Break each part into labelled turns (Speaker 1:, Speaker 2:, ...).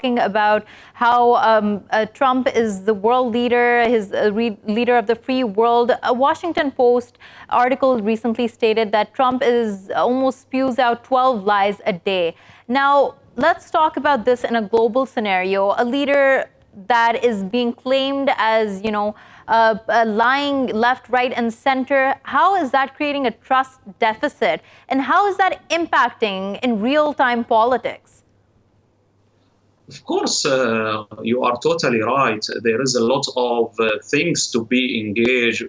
Speaker 1: talking about how Trump is the world leader, he's leader of the free world. A Washington Post article recently stated that Trump almost spews out 12 lies a day. Now, let's talk about this in a global scenario. A leader that is being claimed as, lying left, right, and center. How is that creating a trust deficit? And how is that impacting in real-time politics?
Speaker 2: Of course, you are totally right. There is a lot of things to be engaged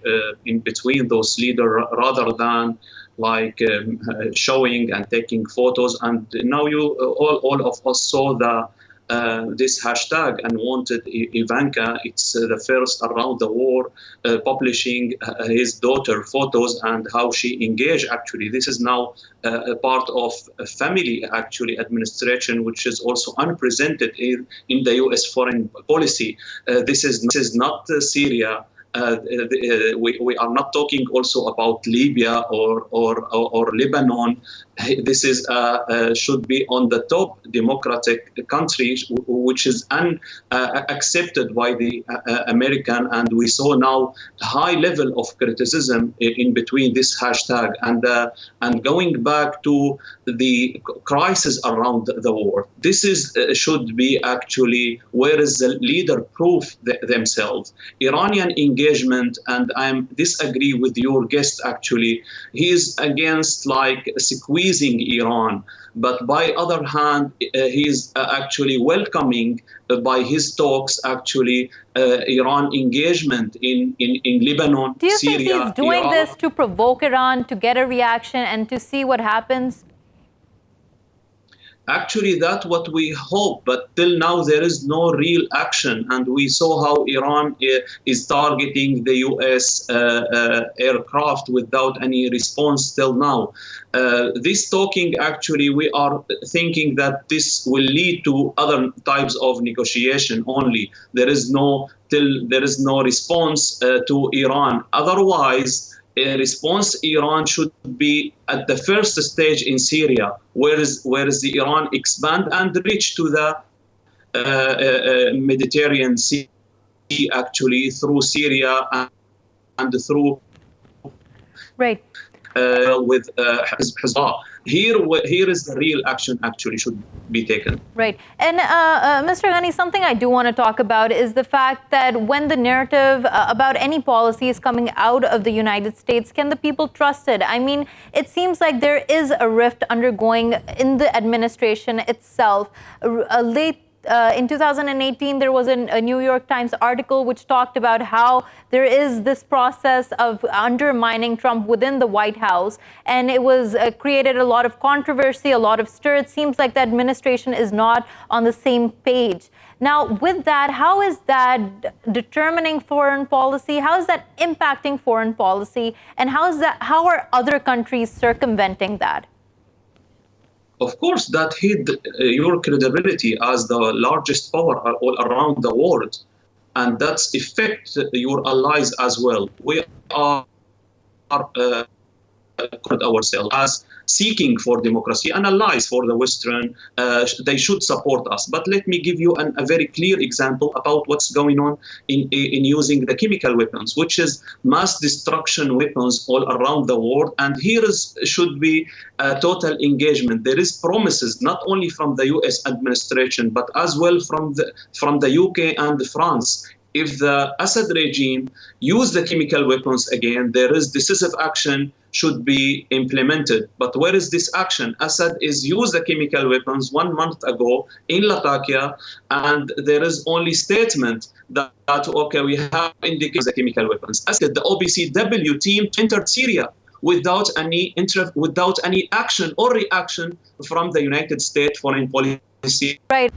Speaker 2: in between those leaders rather than showing and taking photos. And now all of us saw this hashtag unwanted Ivanka. It's the first around the world publishing his daughter photos and how she engaged. Actually, this is now a part of a family administration, which is also unprecedented in the U.S. foreign policy. This is not Syria. We are not talking also about Libya or Lebanon. This is should be on the top democratic countries, which is accepted by the American. And we saw now high level of criticism in between this hashtag and going back to the crisis around the world. This should be actually where is the leader proof themselves. Iranian engagement, and I disagree with your guest actually. He is against squeezing Iran, but by other hand, he's actually welcoming by his talks Iran engagement in Lebanon,
Speaker 1: Do you
Speaker 2: Syria.
Speaker 1: think he's doing
Speaker 2: Iraq.
Speaker 1: this to provoke Iran, to get a reaction and to see what happens?
Speaker 2: Actually, that's what we hope, but till now there is no real action. And we saw how Iran is targeting the U.S. Aircraft without any response till now. This talking, actually, we are thinking that this will lead to other types of negotiation only. There is no response to Iran. Otherwise, a response Iran should be at the first stage in Syria, whereas the Iran expand and reach to the Mediterranean Sea actually through Syria and through with Hezbollah. Here is the real action actually should be taken.
Speaker 1: Right. And Mr. Ghani, something I do want to talk about is the fact that when the narrative about any policy is coming out of the United States, can the people trust it? I mean, it seems like there is a rift undergoing in the administration itself. In 2018, there was a New York Times article which talked about how there is this process of undermining Trump within the White House, and it was created a lot of controversy, a lot of stir. It seems like the administration is not on the same page. Now, with that, how is that determining foreign policy? How is that impacting foreign policy? And how are other countries circumventing that?
Speaker 2: Of course, that hit your credibility as the largest power all around the world, and that's affect your allies as well. We are ourselves as seeking for democracy and allies for the Western. They should support us. But let me give you a very clear example about what's going on in using the chemical weapons, which is mass destruction weapons all around the world. And here should be a total engagement. There is promises not only from the U.S. administration, but as well from the UK and France. If the Assad regime use the chemical weapons again, there is decisive action should be implemented. But where is this action? Assad is used the chemical weapons 1 month ago in Latakia, and there is only statement that okay, we have indicated the chemical weapons. Assad, the OPCW team entered Syria without any action or reaction from the United States foreign policy.
Speaker 1: Right.